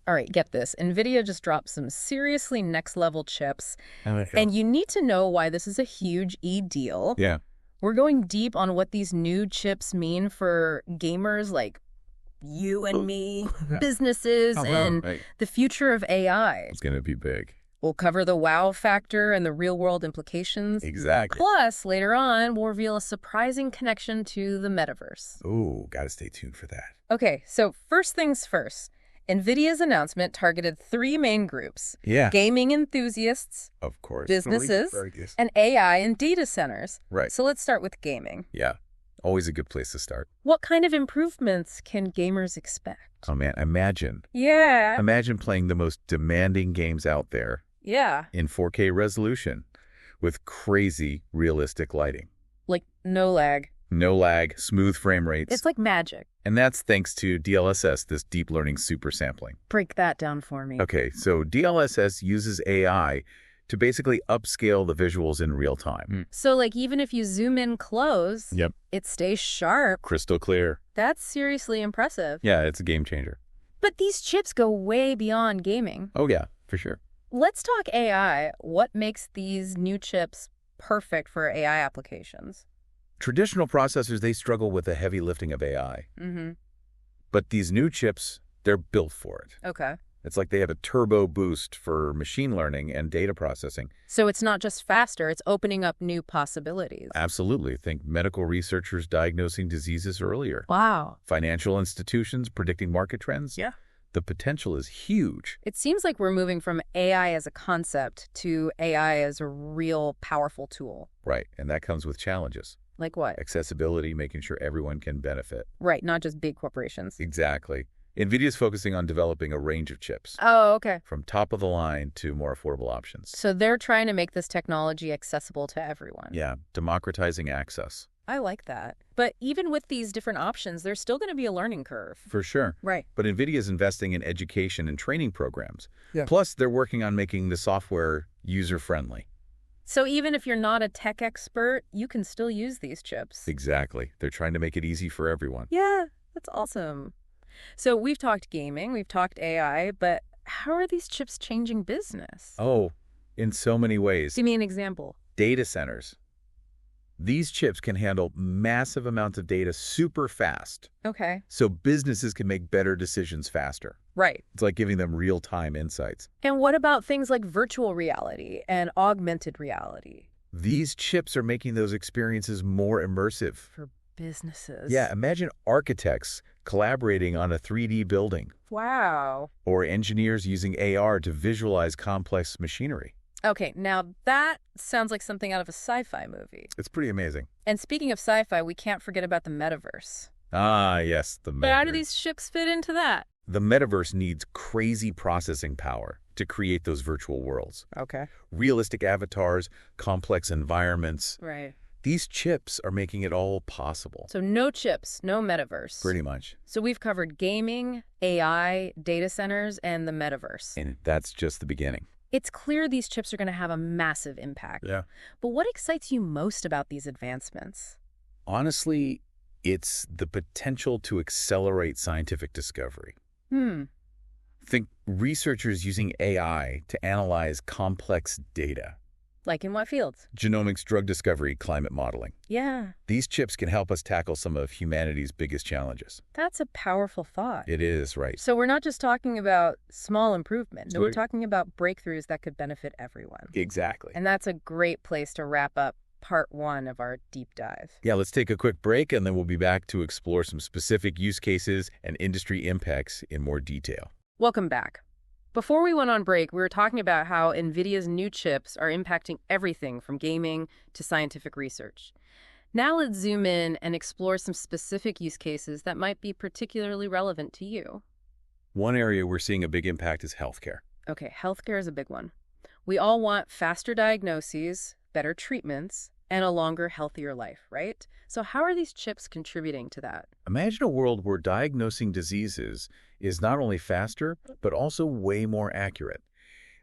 All right, get this. Nvidia just dropped some seriously next-level chips, Oh, and you need to know why this is a huge deal. yeah. We're going deep on what these new chips mean for gamers like you and me, businesses, and Right. the future of AI. It's going to be big. We'll cover the wow factor and the real-world implications. Exactly. Plus, later on, we'll reveal a surprising connection to the metaverse. Ooh, got to stay tuned for that. Okay, so first things first. NVIDIA's announcement targeted three main groups. Yeah. Gaming enthusiasts, Of course. businesses, and AI and data centers. Right. So let's start with gaming. Yeah. Always a good place to start. What kind of improvements can gamers expect? Oh, man. Imagine playing the most demanding games out there Yeah. in 4K resolution with crazy realistic lighting. Like no lag. No lag, smooth frame rates. It's like magic. And that's thanks to DLSS, this deep learning super sampling. Break that down for me. Okay, so DLSS uses AI to basically upscale the visuals in real time. So like even if you zoom in close, Yep. it stays sharp. Crystal clear. That's seriously impressive. Yeah, it's a game changer. But these chips go way beyond gaming. Oh, yeah, for sure. Let's talk AI. What makes these new chips perfect for AI applications? Traditional processors, they struggle with the heavy lifting of AI. Mm-hmm. But these new chips, they're built for it. Okay. It's like they have a turbo boost for machine learning and data processing. So it's not just faster, it's opening up new possibilities. Absolutely. Think medical researchers diagnosing diseases earlier. Wow. Financial institutions predicting market trends. Yeah. The potential is huge. It seems like we're moving from AI as a concept to AI as a real powerful tool. Right. And that comes with challenges. Like what? Accessibility, making sure everyone can benefit. Right, not just big corporations. Exactly. NVIDIA's focusing on developing a range of chips, Oh, okay. from top of the line to more affordable options. So they're trying to make this technology accessible to everyone. Yeah, democratizing access. I like that. But even with these different options, there's still going to be a learning curve. For sure. Right. But NVIDIA's investing in education and training programs. Yeah. Plus, they're working on making the software user-friendly. So even if you're not a tech expert, you can still use these chips. Exactly. They're trying to make it easy for everyone. Yeah, that's awesome. So we've talked gaming, we've talked AI, but how are these chips changing business? Oh, in so many ways. Give me an example. Data centers. These chips can handle massive amounts of data super fast, Okay. so businesses can make better decisions faster. Right. It's like giving them real-time insights. And what about things like virtual reality and augmented reality? These chips are making those experiences more immersive. For businesses. Yeah, imagine architects collaborating on a 3D building, Wow. or engineers using AR to visualize complex machinery. Okay, now that sounds like something out of a sci-fi movie. It's pretty amazing. And speaking of sci-fi, we can't forget about the metaverse. Ah, yes, the But how do metaverse. these chips fit into that? The metaverse needs crazy processing power to create those virtual worlds. Okay. Realistic avatars, complex environments. Right. These chips are making it all possible. So no chips, no metaverse. Pretty much. So we've covered gaming, AI, data centers, and the metaverse. And that's just the beginning. It's clear these chips are going to have a massive impact. Yeah. But what excites you most about these advancements? Honestly, it's the potential to accelerate scientific discovery. Think researchers using AI to analyze complex data. Like in what fields? Genomics, drug discovery, climate modeling. Yeah, These chips can help us tackle some of humanity's biggest challenges. that's a powerful thought. It is, right? So we're not just talking about small improvement. No, we're Sweet. talking about breakthroughs that could benefit everyone. Exactly. And that's a great place to wrap up part one of our deep dive. Yeah, let's take a quick break, and then we'll be back to explore some specific use cases and industry impacts in more detail. Welcome back. Before we went on break, we were talking about how NVIDIA's new chips are impacting everything from gaming to scientific research. Now let's zoom in and explore some specific use cases that might be particularly relevant to you. One area we're seeing a big impact is healthcare. Okay, healthcare is a big one. We all want faster diagnoses, better treatments, and a longer, healthier life, right? So how are these chips contributing to that? Imagine a world where diagnosing diseases is not only faster, but also way more accurate.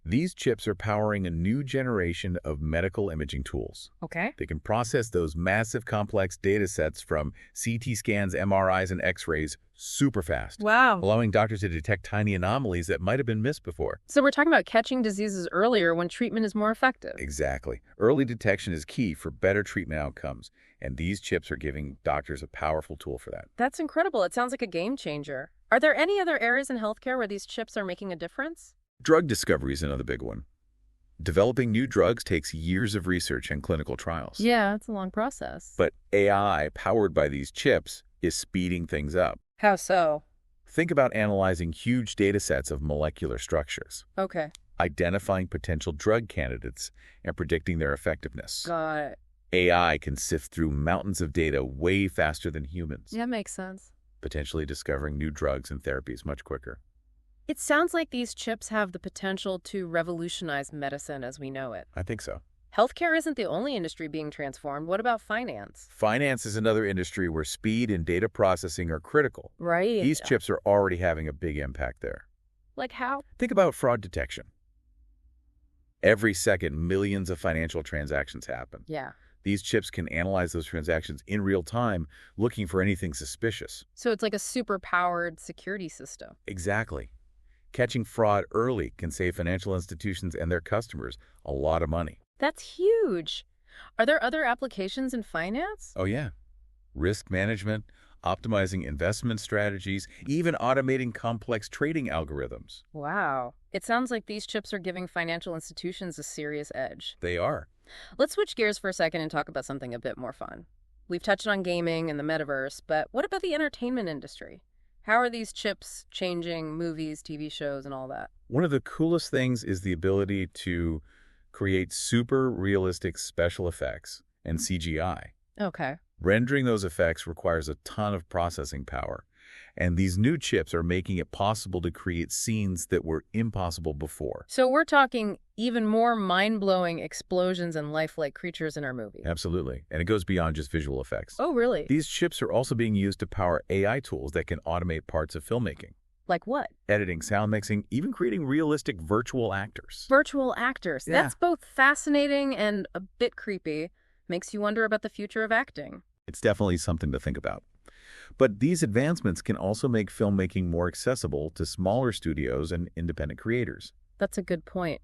These chips are powering a new generation of medical imaging tools. Okay. They can process those massive complex data sets from CT scans, MRIs, and X-rays super fast, Wow. allowing doctors to detect tiny anomalies that might have been missed before. So we're talking about catching diseases earlier when treatment is more effective. Exactly. Early detection is key for better treatment outcomes, and these chips are giving doctors a powerful tool for that. That's incredible. It sounds like a game changer. Are there any other areas in healthcare where these chips are making a difference? Drug discovery is another big one. Developing new drugs takes years of research and clinical trials. Yeah, it's a long process. But AI, powered by these chips, is speeding things up. How so? Think about analyzing huge data sets of molecular structures, Okay. identifying potential drug candidates, and predicting their effectiveness. Got it. AI can sift through mountains of data way faster than humans, Yeah, makes sense. potentially discovering new drugs and therapies much quicker. It sounds like these chips have the potential to revolutionize medicine as we know it. I think so. Healthcare isn't the only industry being transformed. What about finance? Finance is another industry where speed and data processing are critical. Right. These chips are already having a big impact there. Like how? Think about fraud detection. Every second, millions of financial transactions happen. Yeah. These chips can analyze those transactions in real time, looking for anything suspicious. So it's like a super-powered security system. Exactly. Catching fraud early can save financial institutions and their customers a lot of money. That's huge. Are there other applications in finance? Oh, yeah. Risk management, optimizing investment strategies, even automating complex trading algorithms. Wow. It sounds like these chips are giving financial institutions a serious edge. They are. Let's switch gears for a second and talk about something a bit more fun. We've touched on gaming and the metaverse, but what about the entertainment industry? How are these chips changing movies, TV shows, and all that? One of the coolest things is the ability to create super realistic special effects and CGI. Okay. Rendering those effects requires a ton of processing power, and these new chips are making it possible to create scenes that were impossible before. So we're talking even more mind-blowing explosions and lifelike creatures in our movie. Absolutely, and it goes beyond just visual effects. Oh, really? These chips are also being used to power AI tools that can automate parts of filmmaking. Like what? Editing, sound mixing, even creating realistic virtual actors. Virtual actors. Yeah. That's both fascinating and a bit creepy. Makes you wonder about the future of acting. It's definitely something to think about. But these advancements can also make filmmaking more accessible to smaller studios and independent creators. That's a good point.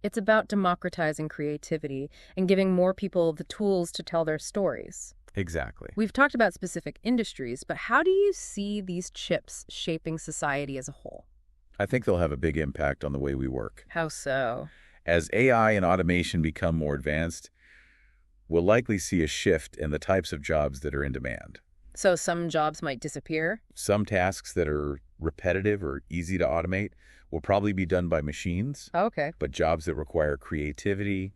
It's about democratizing creativity and giving more people the tools to tell their stories. Exactly. We've talked about specific industries, but how do you see these chips shaping society as a whole? I think they'll have a big impact on the way we work. How so? As AI and automation become more advanced, we'll likely see a shift in the types of jobs that are in demand. So some jobs might disappear? Some tasks that are repetitive or easy to automate will probably be done by machines, Okay. but jobs that require creativity,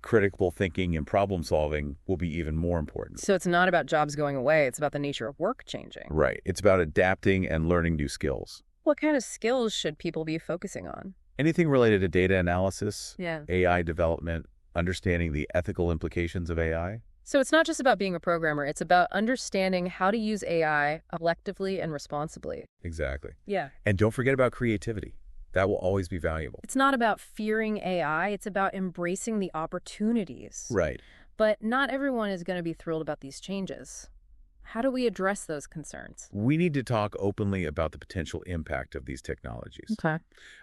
critical thinking, and problem solving will be even more important. So it's not about jobs going away, it's about the nature of work changing. Right. It's about adapting and learning new skills. What kind of skills should people be focusing on? Anything related to data analysis, Yeah. AI development, understanding the ethical implications of AI. So it's not just about being a programmer, it's about understanding how to use AI effectively and responsibly. Exactly. Yeah. And don't forget about creativity. That will always be valuable. It's not about fearing AI, it's about embracing the opportunities. Right. But not everyone is going to be thrilled about these changes. How do we address those concerns? We need to talk openly about the potential impact of these technologies. Okay.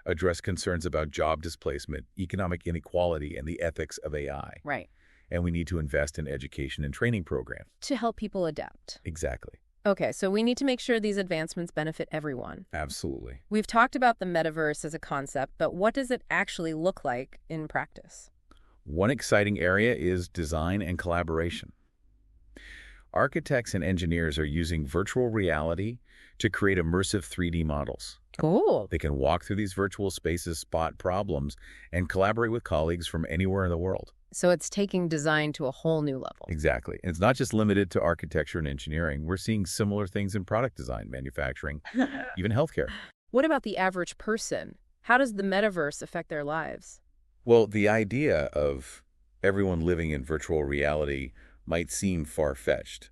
Address concerns about job displacement, economic inequality, and the ethics of AI. Right. And we need to invest in education and training programs. To help people adapt. Exactly. Okay, so we need to make sure these advancements benefit everyone. Absolutely. We've talked about the metaverse as a concept, but what does it actually look like in practice? One exciting area is design and collaboration. Architects and engineers are using virtual reality to create immersive 3D models. Cool. They can walk through these virtual spaces, spot problems, and collaborate with colleagues from anywhere in the world. So it's taking design to a whole new level. Exactly. And it's not just limited to architecture and engineering. We're seeing similar things in product design, manufacturing, even healthcare. What about the average person? How does the metaverse affect their lives? Well, the idea of everyone living in virtual reality might seem far-fetched,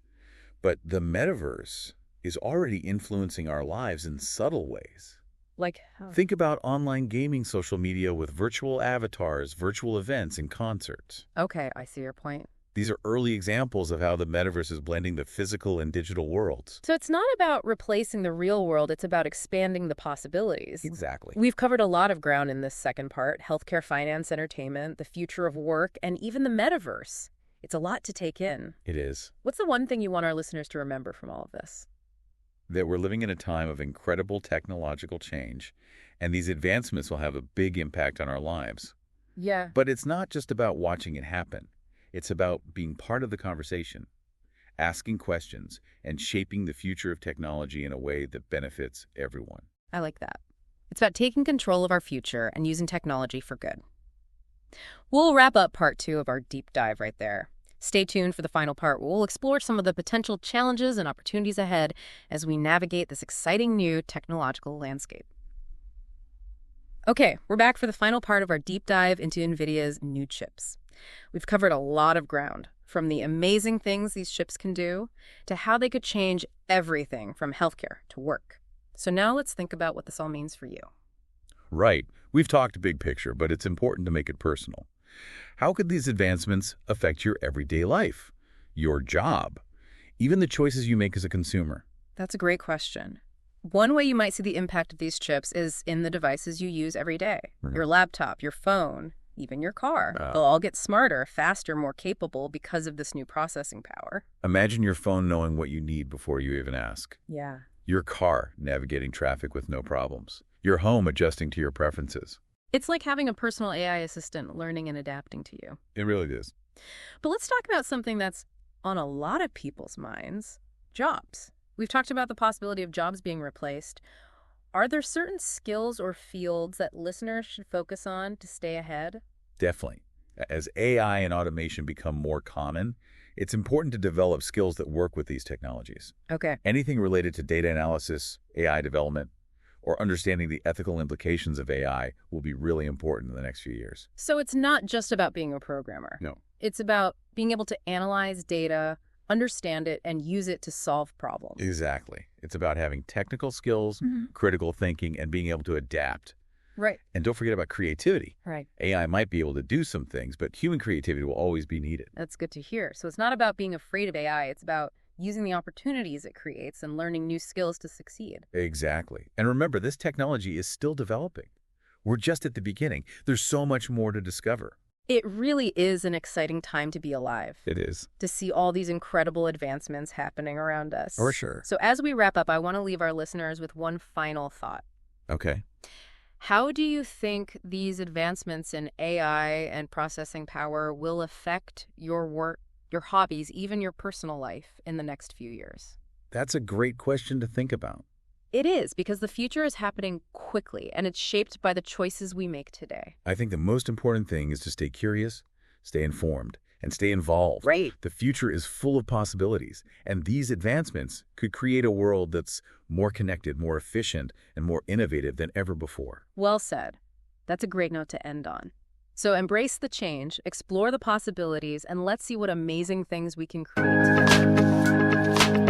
but the metaverse is already influencing our lives in subtle ways. Like how? Think about online gaming social media with virtual avatars, virtual events, and concerts. Okay, I see your point. These are early examples of how the metaverse is blending the physical and digital worlds. So it's not about replacing the real world, it's about expanding the possibilities. Exactly. We've covered a lot of ground in this second part: healthcare, finance, entertainment, the future of work, and even the metaverse. It's a lot to take in. It is. What's the one thing you want our listeners to remember from all of this? That we're living in a time of incredible technological change, and these advancements will have a big impact on our lives. Yeah. But it's not just about watching it happen. It's about being part of the conversation, asking questions, and shaping the future of technology in a way that benefits everyone. I like that. It's about taking control of our future and using technology for good. We'll wrap up part 2 of our deep dive right there. Stay tuned for the final part where we'll explore some of the potential challenges and opportunities ahead as we navigate this exciting new technological landscape. Okay, we're back for the final part of our deep dive into Nvidia's new chips. We've covered a lot of ground, from the amazing things these chips can do to how they could change everything from healthcare to work. So now let's think about what this all means for you. Right. We've talked big picture, but it's important to make it personal. How could these advancements affect your everyday life, your job, even the choices you make as a consumer? That's a great question. One way you might see the impact of these chips is in the devices you use every day. Your laptop, your phone, even your car. They'll all get smarter, faster, more capable because of this new processing power. Imagine your phone knowing what you need before you even ask. Yeah. Your car navigating traffic with no problems. Your home adjusting to your preferences. It's like having a personal AI assistant learning and adapting to you. It really is. But let's talk about something that's on a lot of people's minds: jobs. We've talked about the possibility of jobs being replaced. Are there certain skills or fields that listeners should focus on to stay ahead? Definitely. As AI and automation become more common, it's important to develop skills that work with these technologies. Okay. Anything related to data analysis, AI development, or understanding the ethical implications of AI will be really important in the next few years. So it's not just about being a programmer. No. It's about being able to analyze data, understand it, and use it to solve problems. Exactly. It's about having technical skills, critical thinking, and being able to adapt. Right. And don't forget about creativity. Right. AI might be able to do some things, but human creativity will always be needed. That's good to hear. So it's not about being afraid of AI. It's about using the opportunities it creates and learning new skills to succeed. Exactly. And remember, this technology is still developing. We're just at the beginning. There's so much more to discover. It really is an exciting time to be alive. It is. To see all these incredible advancements happening around us. For sure. So as we wrap up, I want to leave our listeners with one final thought. Okay. How do you think these advancements in AI and processing power will affect your work, your hobbies, even your personal life in the next few years? That's a great question to think about. It is, because the future is happening quickly, and it's shaped by the choices we make today. I think the most important thing is to stay curious, stay informed, and stay involved. Right. The future is full of possibilities, and these advancements could create a world that's more connected, more efficient, and more innovative than ever before. Well said. That's a great note to end on. So embrace the change, explore the possibilities, and let's see what amazing things we can create together.